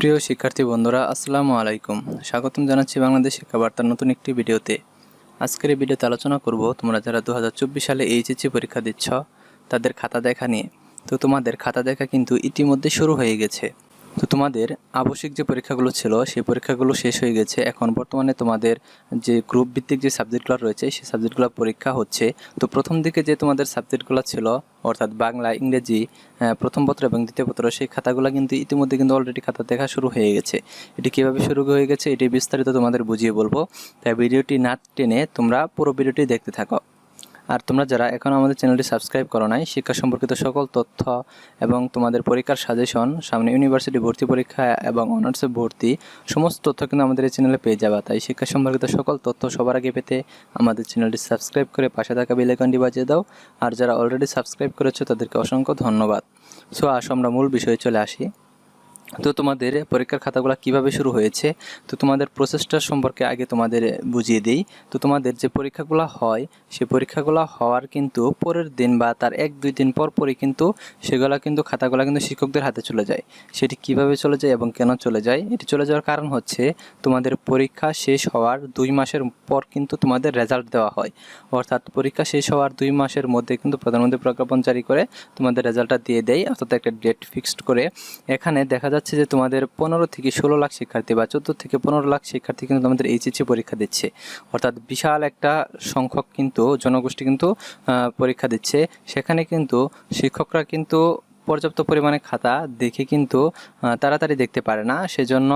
প্রিয় শিক্ষার্থী বন্ধুরা, আসসালামু আলাইকুম। স্বাগতম জানাচ্ছি বাংলাদেশ শিক্ষা বার্তার নতুন একটি ভিডিওতে। আজকের এই ভিডিওতে আলোচনা করব তোমরা যারা 2024 সালে এইচএসসি পরীক্ষা দিচ্ছ তাদের খাতা দেখা নিয়ে। তো তোমাদের খাতা দেখা কিন্তু ইতিমধ্যে শুরু হয়ে গেছে। তো তোমাদের আবশ্যিক যে পরীক্ষাগুলো ছিল সেই পরীক্ষাগুলো শেষ হয়ে গেছে। এখন বর্তমানে তোমাদের যে গ্রুপ ভিত্তিক যে সাবজেক্টগুলো রয়েছে সেই সাবজেক্টগুলো পরীক্ষা হচ্ছে। তো প্রথম দিকে যে তোমাদের সাবজেক্টগুলো ছিল অর্থাৎ বাংলা, ইংরেজি প্রথম পত্র এবং দ্বিতীয় পত্র, সেই খাতাগুলো কিন্তু ইতিমধ্যে কিন্তু অলরেডি খাতা দেখা শুরু হয়ে গেছে। এটি কীভাবে শুরু হয়ে গেছে এটি বিস্তারিত তোমাদের বুঝিয়ে বলবো, তাই ভিডিওটি না টেনে তোমরা পুরো ভিডিওটি দেখতে থাকো। আর তোমরা যারা এখনও আমাদের চ্যানেলটি সাবস্ক্রাইব করো নাই, শিক্ষা সম্পর্কিত সকল তথ্য এবং তোমাদের পরীক্ষার সাজেশন, সামনে ইউনিভার্সিটি ভর্তি পরীক্ষা এবং অনার্সে ভর্তি সমস্ত তথ্য কিন্তু আমাদের এই চ্যানেলে পেয়ে যাবে। তাই শিক্ষা সম্পর্কিত সকল তথ্য সবার আগে পেতে আমাদের চ্যানেলটি সাবস্ক্রাইব করে পাশে থাকা বেল আইকনটি বাজিয়ে দাও। আর যারা অলরেডি সাবস্ক্রাইব করেছো তাদেরকে অসংখ্য ধন্যবাদ। সো আসো আমরা মূল বিষয়ে চলে আসি। তো তোমাদের পরীক্ষার খাতাগুলো কিভাবে শুরু হয়েছে, তো তোমাদের প্রসেসটা সম্পর্কে আগে তোমাদের বুঝিয়ে দিই। তো তোমাদের যে পরীক্ষাগুলো হয় সেই পরীক্ষাগুলো হওয়ার কিন্তু পরের দিন বা তার 1-2 দিন পর পরই কিন্তু সেগুলো কিন্তু খাতাগুলো কিন্তু শিক্ষকদের হাতে চলে যায়। সেটি কিভাবে চলে যায় এবং কেন চলে যায়, এটি চলে যাওয়ার কারণ হচ্ছে তোমাদের পরীক্ষা শেষ হওয়ার 2 মাসের পর কিন্তু তোমাদের রেজাল্ট দেওয়া হয়। অর্থাৎ পরীক্ষা শেষ হওয়ার 2 মাসের মধ্যে কিন্তু প্রধানমন্ত্রী প্রজ্ঞাপন জারি করে তোমাদের রেজাল্টটা দিয়ে দেয়, অর্থাৎ একটা ডেট ফিক্সড করে। এখানে দেখা যাচ্ছে যে তোমাদের 15 থেকে 16 লাখ শিক্ষার্থী বা 14 থেকে 15 লাখ শিক্ষার্থী কিন্তু তোমাদের এইচএসসি পরীক্ষা দিচ্ছে। অর্থাৎ বিশাল একটা সংখ্যক কিন্তু জনগোষ্ঠী কিন্তু পরীক্ষা দিচ্ছে। সেখানে কিন্তু শিক্ষকরা কিন্তু পর্যাপ্ত পরিমাণে খাতা দেখে কিন্তু তাড়াতাড়ি দেখতে পারে না। সেজন্য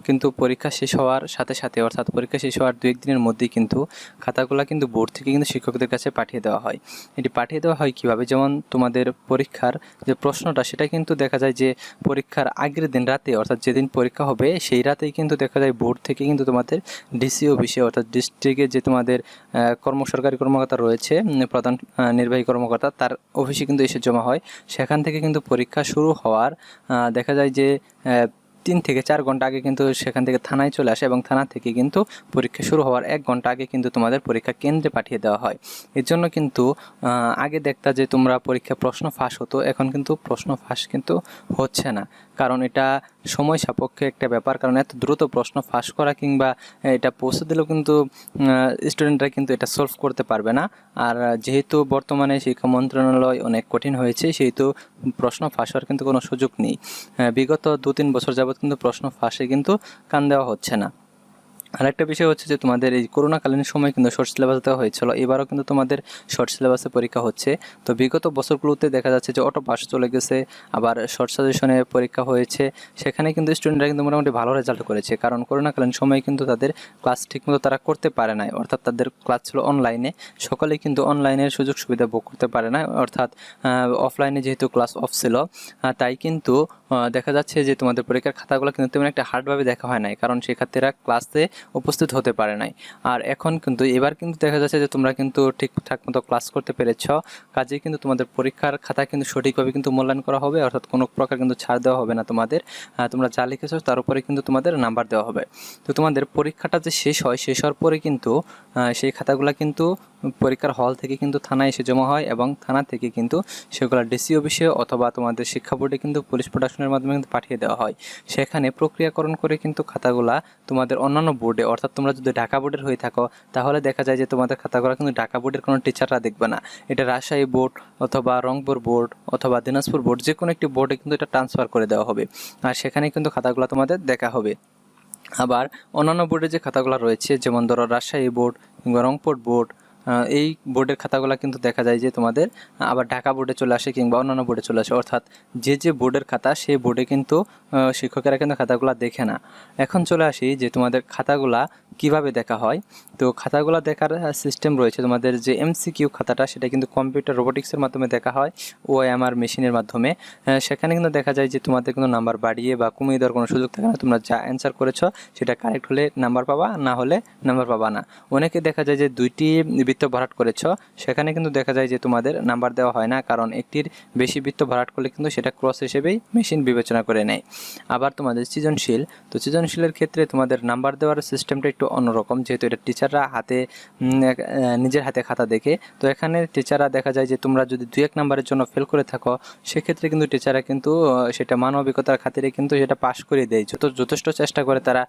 কিন্তু পরীক্ষা শেষ হওয়ার সাথে সাথে অর্থাৎ পরীক্ষা শেষ হওয়ার 2-1 দিনের মধ্যেই কিন্তু খাতাগুলো কিন্তু বোর্ড থেকে কিন্তু শিক্ষকদের কাছে পাঠিয়ে দেওয়া হয়। এটি পাঠিয়ে দেওয়া হয় কীভাবে, যেমন তোমাদের পরীক্ষার যে প্রশ্নটা সেটা কিন্তু দেখা যায় যে পরীক্ষার আগের দিন রাতে অর্থাৎ যেদিন পরীক্ষা হবে সেই রাতেই কিন্তু দেখা যায় বোর্ড থেকে কিন্তু তোমাদের ডিসি অফিসে অর্থাৎ ডিস্ট্রিক্টে যে তোমাদের সরকারি কর্মকর্তা রয়েছে, প্রধান নির্বাহী কর্মকর্তা, তার অফিসে কিন্তু এসে জমা হয়। সেখান থেকে কিন্তু পরীক্ষা শুরু হওয়ার দেখা যায় যে 3 থেকে 4 ঘন্টা আগে কিন্তু সেখান থেকে থানায় চলে আসে এবং থানা থেকে কিন্তু পরীক্ষা শুরু হওয়ার 1 ঘন্টা আগে কিন্তু তোমাদের পরীক্ষা কেন্দ্রে পাঠিয়ে দেওয়া হয়। এর জন্য কিন্তু আগে দেখতা যে তোমরা পরীক্ষা প্রশ্ন ফাঁস হতো, এখন কিন্তু প্রশ্ন ফাঁস কিন্তু হচ্ছে না, কারণ এটা সময় সাপেক্ষে একটা ব্যাপার। কারণ এত দ্রুত প্রশ্ন ফাঁস করা কিংবা এটা পৌঁছে দিলেও কিন্তু স্টুডেন্টরা কিন্তু এটা সলভ করতে পারবে না। আর যেহেতু বর্তমানে শিক্ষা মন্ত্রণালয় অনেক কঠিন হয়েছে, সেহেতু প্রশ্ন ফাঁস হওয়ার কিন্তু কোনো সুযোগ নেই। বিগত 2-3 বছর যাবৎ কিন্তু প্রশ্ন ফাঁসে কিন্তু কান দেওয়া হচ্ছে না। আরেকটা বিষয় হচ্ছে যে তোমাদের এই করোনাকালীন সময় কিন্তু শর্ট সিলেবাস দেওয়া হয়েছিল, এবারও কিন্তু তোমাদের শর্ট সিলেবাসে পরীক্ষা হচ্ছে। তো বিগত বছরগুলোতে দেখা যাচ্ছে যে অটো পাস চলে গেছে, আবার শর্ট সাজেশনে পরীক্ষা হয়েছে, সেখানে কিন্তু স্টুডেন্টরা কিন্তু মোটামুটি ভালো রেজাল্ট করেছে। কারণ করোনাকালীন সময়ে কিন্তু তাদের ক্লাস ঠিকমতো তারা করতে পারে নাই, অর্থাৎ তাদের ক্লাস ছিল অনলাইনে। সকলেই কিন্তু অনলাইনের সুযোগ সুবিধা ভোগ করতে পারে না, অর্থাৎ অফলাইনে যেহেতু ক্লাস অফ ছিল, তাই কিন্তু দেখা যাচ্ছে যে তোমাদের পরীক্ষার খাতাগুলো কিন্তু তেমন একটা হার্ডভাবে দেখা হয় নাই, কারণ শিক্ষার্থীরা ক্লাসে উপস্থিত হতে পারে নাই। আর এখন কিন্তু এবার কিন্তু দেখা যাচ্ছে যে তোমরা কিন্তু ঠিকঠাক মতো ক্লাস করতে পেরেছ, কাজেই কিন্তু তোমাদের পরীক্ষার খাতা কিন্তু সঠিকভাবে কিন্তু মূল্যায়ন করা হবে, অর্থাৎ কোনো প্রকার কিন্তু ছাড় দেওয়া হবে না তোমাদের। তোমরা যা লিখেছো তার উপরে কিন্তু তোমাদের নাম্বার দেওয়া হবে। তো তোমাদের পরীক্ষাটা যে শেষ হয়, শেষ হওয়ার পরে কিন্তু সেই খাতাগুলো কিন্তু পরীক্ষার হল থেকে কিন্তু থানায় এসে জমা হয় এবং থানা থেকে কিন্তু সেগুলো ডিসি অফিসে অথবা তোমাদের শিক্ষা বোর্ডে কিন্তু পুলিশ প্রোডাকশনের মাধ্যমে কিন্তু পাঠিয়ে দেওয়া হয়। সেখানে প্রক্রিয়াকরণ করে কিন্তু খাতাগুলা তোমাদের অন্যান্য বোর্ডে, অর্থাৎ তোমরা যদি ঢাকা বোর্ডের হয়ে থাকো তাহলে দেখা যায় যে তোমাদের খাতাগুলো কিন্তু ঢাকা বোর্ডের কোনো টিচাররা দেখবে না, এটা রাজশাহী বোর্ড অথবা রংপুর বোর্ড অথবা দিনাজপুর বোর্ড, যে কোনো একটি বোর্ডে কিন্তু এটা ট্রান্সফার করে দেওয়া হবে, আর সেখানে কিন্তু খাতাগুলো তোমাদের দেখা হবে। আবার অন্যান্য বোর্ডে যে খাতাগুলো রয়েছে, যেমন ধরো রাজশাহী বোর্ড কিংবা রংপুর বোর্ড, এই বোর্ডের খাতাগুলো কিন্তু দেখা যায় যে তোমাদের আবার ঢাকা বোর্ডে চলে আসে কিংবা অন্যান্য বোর্ডে চলে আসে, অর্থাৎ যে বোর্ডের খাতা সেই বোর্ডে কিন্তু শিক্ষকেরা কিন্তু খাতাগুলো দেখে না। এখন চলে আসি যে তোমাদের খাতাগুলা কিভাবে দেখা হয়। তো খাতাগুলো দেখার সিস্টেম রয়েছে। তোমাদের যে এমসিকিউ খাতাটা সেটা কিন্তু কম্পিউটার রোবোটিক্সের মাধ্যমে দেখা হয়, ওএমআর মেশিনের মাধ্যমে। সেখানে কিন্তু দেখা যায় যে তোমাদের কিন্তু নাম্বার বাড়িয়ে বা কমিয়ে দেওয়ার কোনো সুযোগ থাকে না। তোমরা যা অ্যান্সার করেছো সেটা কারেক্ট হলে নাম্বার পাবা, না হলে নাম্বার পাবা না। অনেকে দেখা যায় যে 2টি বৃত্ত ভরাট করেছো, সেখানে কিন্তু দেখা যায় যে তোমাদের নাম্বার দেওয়া হয় না, কারণ একটির বেশি বৃত্ত ভরাট করলে কিন্তু সেটা ক্রস হিসেবেই মেশিন বিবেচনা করে নেয়। আবার তোমাদের সৃজনশীল, তো সৃজনশীলের ক্ষেত্রে তোমাদের নাম্বার দেওয়ার সিস্টেমটা একটু একটু অন্যরকম, যেহেতু এটা টিচাররা হাতে নিজের হাতে খাতা দেখে। তো এখানে টিচাররা দেখা যায় যে তোমরা যদি 2-1 নাম্বারের জন্য ফেল করে থাকো, সেক্ষেত্রে কিন্তু টিচাররা কিন্তু সেটা মানবিকতার খাতিরে কিন্তু সেটা পাশ করে দেয়। যথেষ্ট চেষ্টা করে তারা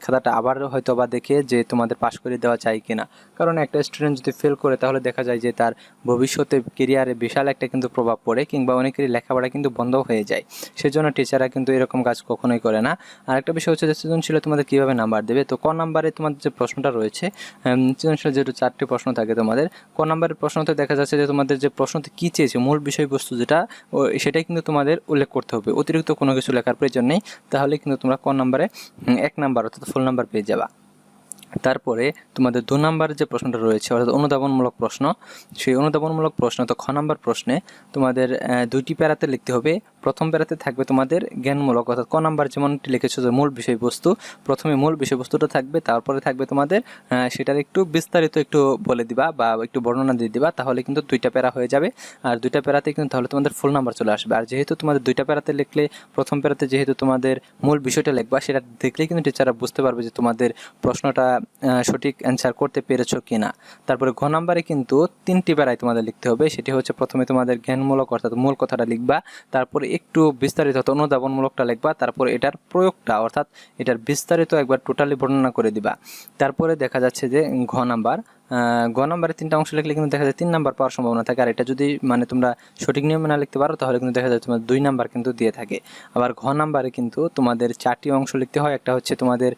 খাতাটা আবার হয়তো বা দেখে যে তোমাদের পাশ করে দেওয়া চাই কিনা। কারণ একটা স্টুডেন্ট যদি ফেল করে তাহলে দেখা যায় যে তার ভবিষ্যতে কেরিয়ারে বিশাল একটা কিন্তু প্রভাব পড়ে, কিংবা অনেকেরই লেখাপড়া কিন্তু বন্ধ হয়ে যায়। সেজন্য টিচাররা কিন্তু এরকম কাজ কখনোই করে না। আরেকটা বিষয় হচ্ছে যে সৃজনশীল তোমাদের কীভাবে নাম্বার দেবে। তো ক নাম্বারে তোমাদের যে প্রশ্নটা রয়েছে, সৃজনশীল যেহেতু 4টি প্রশ্ন থাকে তোমাদের, ক নাম্বারের প্রশ্নতে দেখা যাচ্ছে যে তোমাদের যে প্রশ্নতে কী চেয়েছে, মূল বিষয়বস্তু যেটা, সেটাই কিন্তু তোমাদের উল্লেখ করতে হবে। অতিরিক্ত কোনো কিছু লেখার প্রয়োজন নেই, তাহলে কিন্তু তোমরা ক নাম্বারে 1 নাম্বার অর্থাৎ ফুল নাম্বার পেয়ে যাবা। তারপরে তোমাদের 2 নাম্বার যে প্রশ্নটা রয়েছে অর্থাৎ অনুধাবনমূলক প্রশ্ন, সেই অনুধাবনমূলক প্রশ্ন তো খ নাম্বার প্রশ্নে তোমাদের 2টি প্যারাতে লিখতে হবে। প্রথম প্যারাতে থাকবে তোমাদের জ্ঞানমূলক, অর্থাৎ ক নাম্বার যেমনটি লিখেছো যে মূল বিষয়বস্তু, প্রথমে মূল বিষয়বস্তুটা থাকবে, তারপরে থাকবে তোমাদের সেটার একটু বিস্তারিত একটু বলে দিবা বা একটু বর্ণনা দিয়ে দিবা, তাহলে কিন্তু 2টা প্যারা হয়ে যাবে। আর 2টা প্যারাতে কিন্তু তাহলে তোমাদের ফুল নাম্বার চলে আসবে। আর যেহেতু তোমাদের 2টা প্যারাতে লিখলে, প্রথম প্যারাতে যেহেতু তোমাদের মূল বিষয়টা লিখবা, সেটা দেখলেই কিন্তু টিচাররা বুঝতে পারবে যে তোমাদের প্রশ্নটা সঠিক অ্যান্সার করতে পেরেছো কিনা। তারপরে ঘ নাম্বারে কিন্তু 3টি প্যারায় তোমাদের লিখতে হবে। সেটি হচ্ছে প্রথমে তোমাদের জ্ঞানমূলক অর্থাৎ মূল কথাটা লিখবা, তারপরে একটু বিস্তারিত অর্থাৎ অনুধাবনমূলকটা লিখবা, তারপরে এটার প্রয়োগটা অর্থাৎ এটার বিস্তারিত একবার টোটালি বর্ণনা করে দিবা। তারপরে দেখা যাচ্ছে যে ঘ নাম্বারে 3টা অংশ লিখলে কিন্তু দেখা যায় 3 নাম্বার পাওয়ার সম্ভাবনা থাকে। আর এটা যদি তোমরা সঠিক নিয়মে না লিখতে পারো, তাহলে কিন্তু দেখা যায় তোমাদের 2 নাম্বার কিন্তু দিয়ে থাকে। আবার ঘ নাম্বারে কিন্তু তোমাদের 4টি অংশ লিখতে হয়। একটা হচ্ছে তোমাদের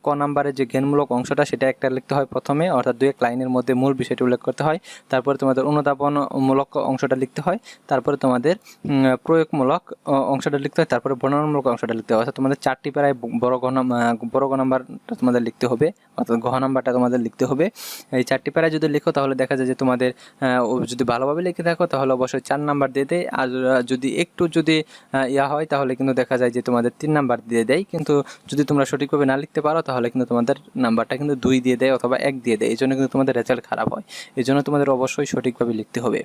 ক নাম্বারে যে জ্ঞানমূলক অংশটা, সেটা একটা লিখতে হয় প্রথমে, অর্থাৎ 2-1 লাইনের মধ্যে মূল বিষয়টি উল্লেখ করতে হয়। তারপরে তোমাদের অনুধাবনমূলক অংশটা লিখতে হয়, তারপরে তোমাদের প্রয়োগমূলক অংশটা লিখতে হয়, তারপরে বর্ণনামূলক অংশটা লিখতে হয়। অর্থাৎ তোমাদের 4টি প্যারায় বড় গ নাম্বারটা তোমাদের লিখতে হবে, অর্থাৎ ঘ নাম্বারটা তোমাদের লিখতে হবে। এই 4টি প্যারায় যদি লিখো তাহলে দেখা যায় যে তোমাদের যদি ভালোভাবে লিখে থাকো তাহলে অবশ্যই 4 নাম্বার দিয়ে দেয়। আর যদি একটু হয় তাহলে কিন্তু দেখা যায় যে তোমাদের 3 নাম্বার দিয়ে দেয়। কিন্তু যদি তোমরা সঠিকভাবে না লিখতে পারো তাহলে কিন্তু তোমাদের নাম্বারটা কিন্তু 2 দিয়ে দেয় অথবা 1 দিয়ে দেয়। এই জন্য কিন্তু তোমাদের রেজাল্ট খারাপ হয়। এই জন্য তোমাদের অবশ্যই সঠিকভাবে লিখতে হবে।